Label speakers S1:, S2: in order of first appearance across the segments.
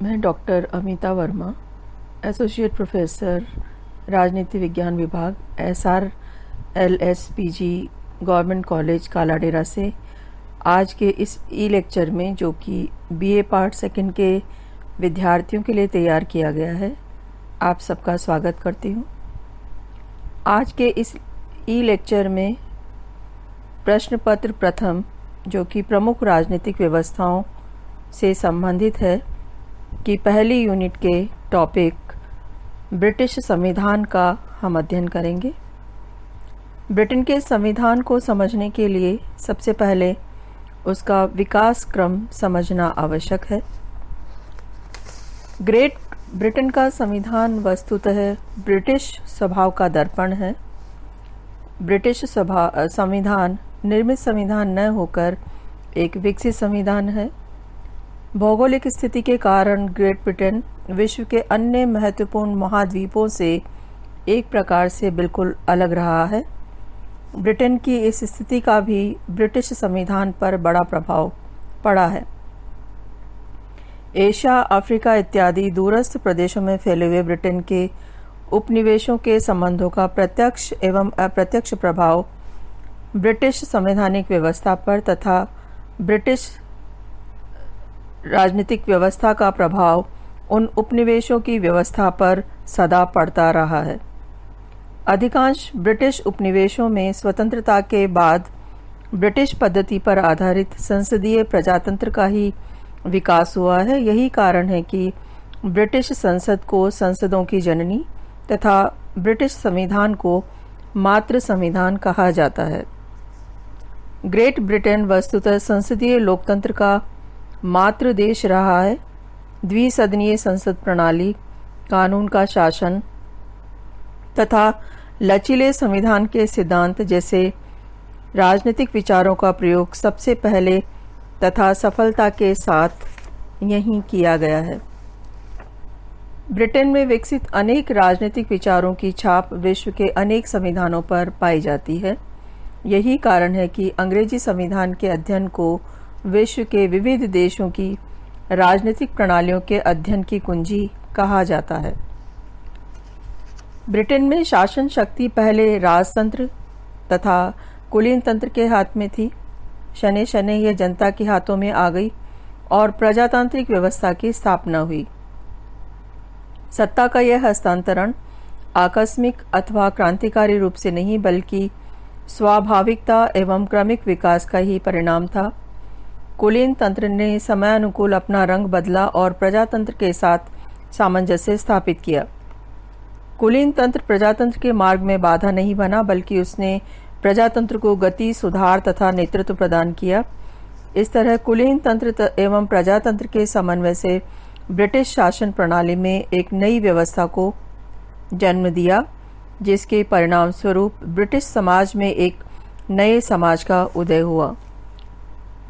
S1: मैं doctor Amita Verma, associate professor राजनीति विज्ञान विभाग SRLSPG गवर्नमेंट कॉलेज कालाडेरा से आज के इस लेक्चर में, जो कि BA पार्ट सेकंड के विद्यार्थियों के लिए तैयार किया गया है, आप सबका स्वागत करती हूँ। आज के इस लेक्चर में प्रश्न पत्र प्रथम, जो कि प्रमुख राजनीतिक व्यवस्थाओं से संबंधित है, कि पहली यूनिट के टॉपिक ब्रिटिश संविधान का हम अध्ययन करेंगे। ब्रिटेन के संविधान को समझने के लिए सबसे पहले उसका विकास क्रम समझना आवश्यक है। ग्रेट ब्रिटेन का संविधान वस्तुतः ब्रिटिश स्वभाव का दर्पण है। ब्रिटिश संविधान निर्मित संविधान न होकर एक विकसित संविधान है। भौगोलिक स्थिति के कारण ग्रेट ब्रिटेन विश्व के अन्य महत्वपूर्ण महाद्वीपों से एक प्रकार से बिल्कुल अलग रहा है। ब्रिटेन की इस स्थिति का भी ब्रिटिश संविधान पर बड़ा प्रभाव पड़ा है। एशिया, अफ्रीका इत्यादि दूरस्थ प्रदेशों में फैले हुए ब्रिटेन के उपनिवेशों के संबंधों का प्रत्यक्ष एवं अप्रत्यक्ष प्रभाव ब्रिटिश संवैधानिक व्यवस्था पर तथा ब्रिटिश राजनीतिक व्यवस्था का प्रभाव उन उपनिवेशों की व्यवस्था पर सदा पड़ता रहा है। अधिकांश ब्रिटिश उपनिवेशों में स्वतंत्रता के बाद ब्रिटिश पद्धति पर आधारित संसदीय प्रजातंत्र का ही विकास हुआ है। यही कारण है कि ब्रिटिश संसद को संसदों की जननी तथा ब्रिटिश संविधान को मातृ संविधान कहा जाता है। ग्रेट ब्रिटेन वस्तुतः संसदीय लोकतंत्र का मातृ देश रहा है। द्विसदनीय संसद प्रणाली, कानून का शासन तथा लचीले संविधान के सिद्धांत जैसे राजनीतिक विचारों का प्रयोग सबसे पहले तथा सफलता के साथ यहीं किया गया है। ब्रिटेन में विकसित अनेक राजनीतिक विचारों की छाप विश्व के अनेक संविधानों पर पाई जाती है। यही कारण है कि अंग्रेजी संविधान के अध्ययन को विश्व के विविध देशों की राजनीतिक प्रणालियों के अध्ययन की कुंजी कहा जाता है। ब्रिटेन में शासन शक्ति पहले राजतंत्र तथा कुलीन तंत्र के हाथ में थी। शनै शनै यह जनता के हाथों में आ गई और प्रजातांत्रिक व्यवस्था की स्थापना हुई। सत्ता का यह हस्तांतरण आकस्मिक अथवा क्रांतिकारी रूप से नहीं, बल्कि स्वाभाविकता एवं क्रमिक विकास का ही परिणाम था। कुलीन तंत्र ने समयानुकूल अपना रंग बदला और प्रजातंत्र के साथ सामंजस्य स्थापित किया। कुलीन तंत्र प्रजातंत्र के मार्ग में बाधा नहीं बना, बल्कि उसने प्रजातंत्र को गति, सुधार तथा नेतृत्व प्रदान किया। इस तरह कुलीन तंत्र एवं प्रजातंत्र के समन्वय से ब्रिटिश शासन प्रणाली में एक नई व्यवस्था को जन्म दिया, जिसके परिणाम स्वरूप ब्रिटिश समाज में एक नए समाज का उदय हुआ।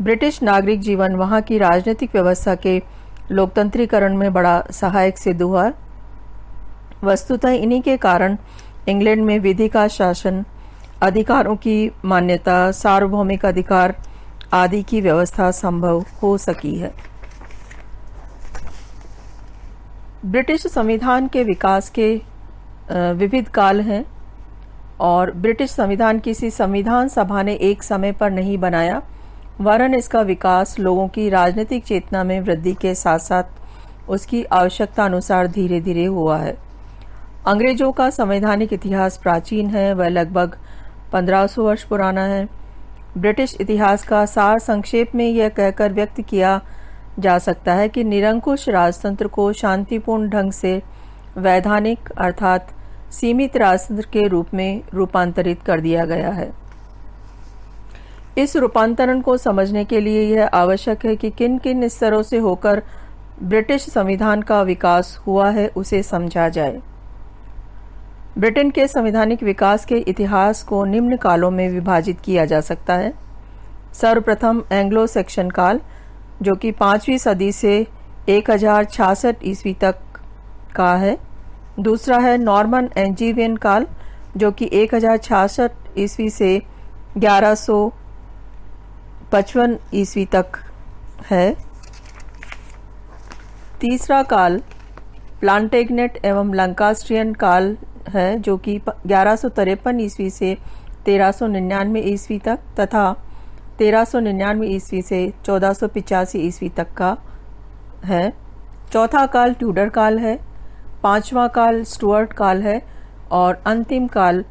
S1: ब्रिटिश नागरिक जीवन वहां की राजनीतिक व्यवस्था के लोकतंत्रीकरण में बड़ा सहायक सिद्ध हुआ। वस्तुतः इन्हीं के कारण इंग्लैंड में विधि का शासन, अधिकारों की मान्यता, सार्वभौमिक अधिकार आदि की व्यवस्था संभव हो सकी है। ब्रिटिश संविधान के विकास के विविध काल हैं और ब्रिटिश संविधान किसी संविधान सभा ने एक समय पर नहीं बनाया, वरन इसका विकास लोगों की राजनीतिक चेतना में वृद्धि के साथ साथ उसकी आवश्यकता अनुसार धीरे धीरे हुआ है। अंग्रेजों का संवैधानिक इतिहास प्राचीन है, वह लगभग 1500 वर्ष पुराना है। ब्रिटिश इतिहास का सार संक्षेप में यह कहकर व्यक्त किया जा सकता है कि निरंकुश राजतंत्र को शांतिपूर्ण ढंग से वैधानिक अर्थात सीमित राजतंत्र के रूप में रूपांतरित कर दिया गया है। इस रूपांतरण को समझने के लिए यह आवश्यक है कि किन किन स्तरों से होकर ब्रिटिश संविधान का विकास हुआ है उसे समझा जाए। ब्रिटेन के संवैधानिक विकास के इतिहास को निम्न कालों में विभाजित किया जा सकता है। सर्वप्रथम एंग्लो सैक्सन काल, जो कि 5वीं सदी से 1066 ईस्वी तक का है। दूसरा है नॉर्मन एंजीवियन काल, जो कि 1066 ईस्वी से 1155 ईस्वी तक है। तीसरा काल प्लांटेगनेट एवं लंकास्ट्रियन काल है, जो कि 1153 ईस्वी से 1399 ईस्वी तक तथा 1399 ईस्वी से 1485 ईस्वी तक का है। चौथा काल ट्यूडर काल है, पांचवा काल स्टुअर्ट काल है और अंतिम काल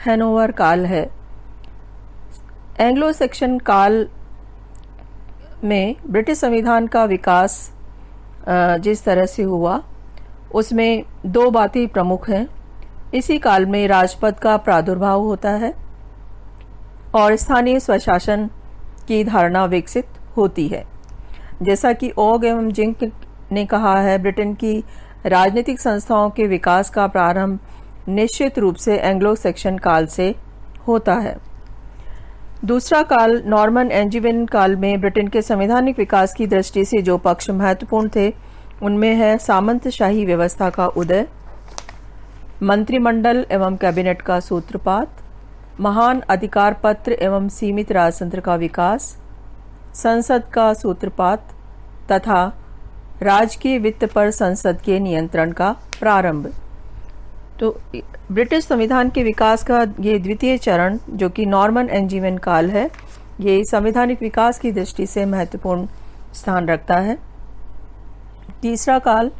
S1: हैनोवर काल है। एंग्लो सेक्शन काल में ब्रिटिश संविधान का विकास जिस तरह से हुआ उसमें दो बातें प्रमुख हैं। इसी काल में राजपद का प्रादुर्भाव होता है और स्थानीय स्वशासन की धारणा विकसित होती है। जैसा कि ओग एवं जिंक ने कहा है, ब्रिटेन की राजनीतिक संस्थाओं के विकास का प्रारंभ निश्चित रूप से एंग्लो सेक्शन काल से होता है। दूसरा काल नॉर्मन एंजीविन काल में ब्रिटेन के संवैधानिक विकास की दृष्टि से जो पक्ष महत्वपूर्ण थे उनमें है सामंतशाही व्यवस्था का उदय, मंत्रिमंडल एवं कैबिनेट का सूत्रपात, महान अधिकार पत्र एवं सीमित राजतंत्र का विकास, संसद का सूत्रपात तथा राजकीय वित्त पर संसद के नियंत्रण का प्रारंभ। तो ब्रिटिश संविधान के विकास का ये द्वितीय चरण जो कि नॉर्मन एंजीविन काल है, ये संवैधानिक विकास की दृष्टि से महत्वपूर्ण स्थान रखता है। तीसरा काल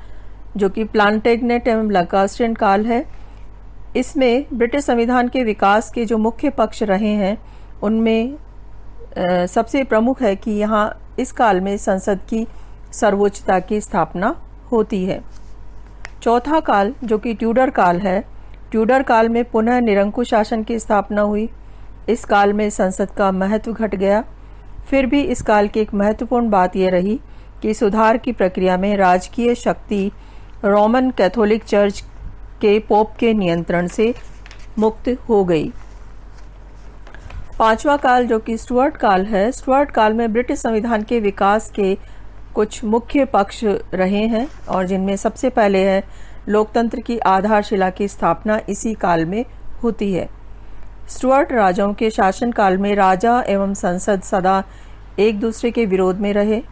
S1: जो कि प्लांटेगनेट एवं लंकास्ट्रियन काल है, इसमें ब्रिटिश संविधान के विकास के जो मुख्य पक्ष रहे हैं उनमें सबसे प्रमुख है कि यहाँ इस काल में संसद की सर्वोच्चता की स्थापना होती है। चौथा काल जो कि ट्यूडर काल है, ट्यूडर काल में पुनः निरंकुश शासन की स्थापना हुई। इस काल में संसद का महत्व घट गया। फिर भी इस काल की एक महत्वपूर्ण बात यह रही कि सुधार की प्रक्रिया में राजकीय शक्ति रोमन कैथोलिक चर्च के पोप के नियंत्रण से मुक्त हो गई। पांचवा काल जो कि स्टुअर्ट काल है, स्टुअर्ट काल में ब्रिटिश संविधान के विकास के कुछ मुख्य पक्ष रहे हैं और जिनमें सबसे पहले है लोकतंत्र की आधारशिला की स्थापना इसी काल में होती है। स्टुअर्ट राजाओं के शासनकाल में राजा एवं संसद सदा एक दूसरे के विरोध में रहे।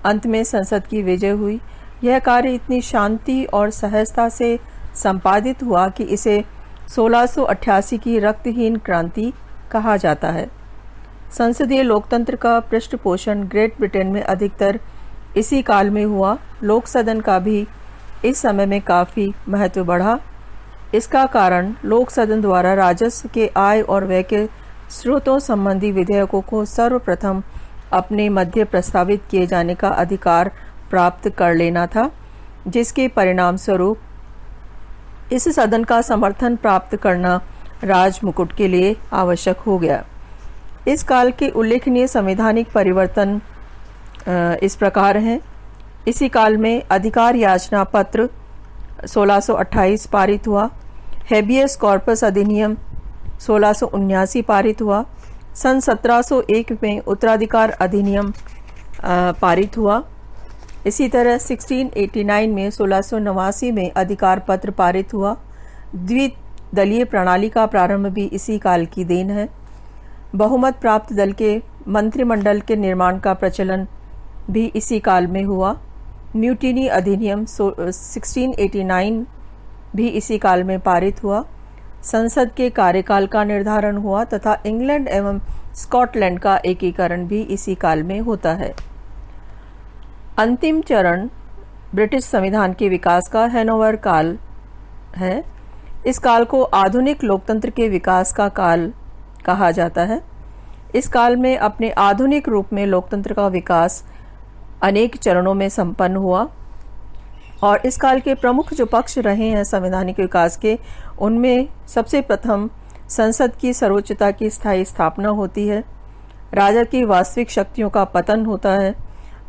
S1: अंत में संसद की विजय हुई। यह कार्य इतनी शांति और सहजता से संपादित हुआ कि इसे 1688 की रक्तहीन क्रांति कहा जाता है। संसदीय लोकतंत्र का पृष्ठपोषण ग्रेट ब्रिटेन में अधिकतर इसी काल में हुआ। लोक सदन का भी इस समय में काफ़ी महत्व बढ़ा। इसका कारण लोक सदन द्वारा राजस्व के आय और व्यय के स्रोतों संबंधी विधेयकों को सर्वप्रथम अपने मध्य प्रस्तावित किए जाने का अधिकार प्राप्त कर लेना था, जिसके परिणाम स्वरूप इस सदन का समर्थन प्राप्त करना राज मुकुट के लिए आवश्यक हो गया। इस काल के उल्लेखनीय संवैधानिक परिवर्तन इस प्रकार हैं। इसी काल में अधिकार याचना पत्र 1628 पारित हुआ। हेबियस कॉर्पस अधिनियम 1679 पारित हुआ। सन 1701 में उत्तराधिकार अधिनियम पारित हुआ। इसी तरह 1689 में 1689 में अधिकार पत्र पारित हुआ। द्विदलीय प्रणाली का प्रारंभ भी इसी काल की देन है। बहुमत प्राप्त दल के मंत्रिमंडल के निर्माण का प्रचलन भी इसी काल में हुआ। म्यूटिनी अधिनियम 1689 भी इसी काल में पारित हुआ। संसद के कार्यकाल का निर्धारण हुआ तथा इंग्लैंड एवं स्कॉटलैंड का एकीकरण भी इसी काल में होता है। अंतिम चरण ब्रिटिश संविधान के विकास का हैनोवर काल है। इस काल को आधुनिक लोकतंत्र के विकास का काल कहा जाता है। इस काल में अपने आधुनिक रूप में लोकतंत्र का विकास अनेक चरणों में संपन्न हुआ और इस काल के प्रमुख जो पक्ष रहे हैं संवैधानिक विकास के, उनमें सबसे प्रथम संसद की सर्वोच्चता की स्थायी स्थापना होती है। राजा की वास्तविक शक्तियों का पतन होता है।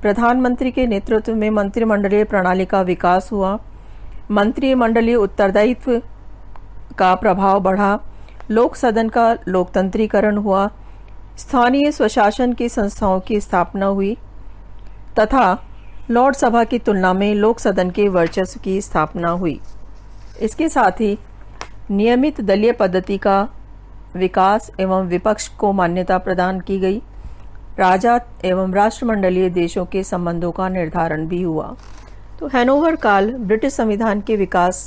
S1: प्रधानमंत्री के नेतृत्व में मंत्रिमंडलीय प्रणाली का विकास हुआ। मंत्रिमंडलीय उत्तरदायित्व का प्रभाव बढ़ा। लोक सदन का लोकतंत्रीकरण हुआ। स्थानीय स्वशासन की संस्थाओं की स्थापना हुई तथा लॉर्ड सभा की तुलना में लोक सदन के वर्चस्व की स्थापना हुई। इसके साथ ही नियमित दलीय पद्धति का विकास एवं विपक्ष को मान्यता प्रदान की गई। राजा एवं राष्ट्रमंडलीय देशों के संबंधों का निर्धारण भी हुआ। तो हैनोवर काल ब्रिटिश संविधान के विकास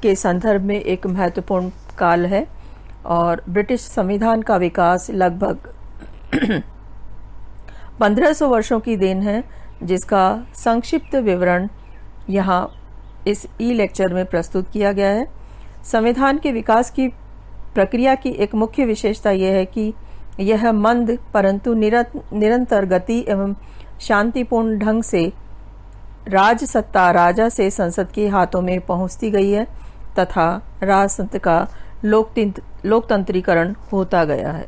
S1: के संदर्भ में एक महत्वपूर्ण काल है और ब्रिटिश संविधान का विकास लगभग 1500 वर्षों की देन है, जिसका संक्षिप्त विवरण यहाँ इस ई लेक्चर में प्रस्तुत किया गया है। संविधान के विकास की प्रक्रिया की एक मुख्य विशेषता यह है कि यह मंद परंतु निरंतर गति एवं शांतिपूर्ण ढंग से राज सत्ता राजा से संसद के हाथों में पहुंचती गई है तथा राजतंत्र का लोकतंत्रीकरण होता गया है।